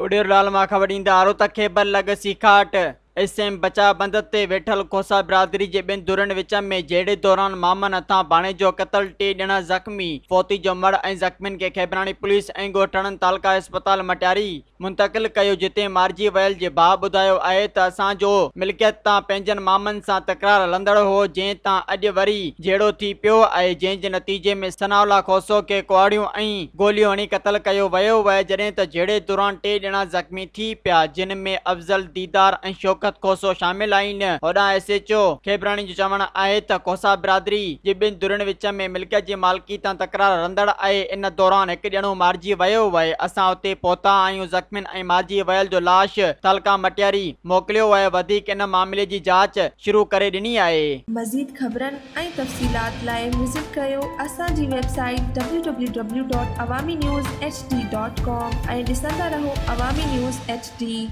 उड़ेरलाल मां ख़बर ईंदा आरो त खेबर लॻ सीखाट एसएम बचा बंद ते वेठल खोसा बिरादरी जे ॿिनि धुरनि विच में जहिड़े दौरान मामन हथां भाणे जो क़तल 3 ॼणा ज़ख़्मी फौती जो मड़ ऐं ज़ख़्मियुनि खे खेबरानी पुलिस ऐं ॻोठणनि तालका अस्पताल मटियारी मुंतक़िल कयो जिते मारिजी वयल जे भाउ ॿुधायो आहे त असांजो मिल्कियत तां पंहिंजनि मामनि सां तकरार हलंदड़ हो जंहिं तां अॼु वरी जहिड़ो थी पियो आहे जंहिं जे नतीजे में सनाउल्ला खोसो खे कुआड़ियूं ऐं गोलियूं हणी क़तल कयो वियो जॾहिं त जहिड़े दौरान 3 ॼणा ज़ख़्मी थी पिया जिन में अफ़ज़ल दीदार ऐं शौकत खोसो शामिल आहिनि। होॾां एसएचओ खेबरानी जो चवणु आहे त खोसा बिरादरी जे ॿिनि धुरनि विच में मिल्कियत जी मालिकी तां तकरार हलंदड़ आहे। इन दौरान हिकु ॼणो मारिजी वियो असां उते पहुता आहियूं ज़ख़्मियुनि ऐं मारिजी वयल जो लाश तालका मटियारी मोकिलियो वधीक इन मामले जी जांच शुरू करे ॾिनी आहे। मज़ीद ख़बरनि ऐं तफ़सीलात लाइ विज़िट कयो असांजी वेबसाइट www.awamiNewsHD.com ऐं ॾिसंदा रहो अवामी न्यूज़ HD।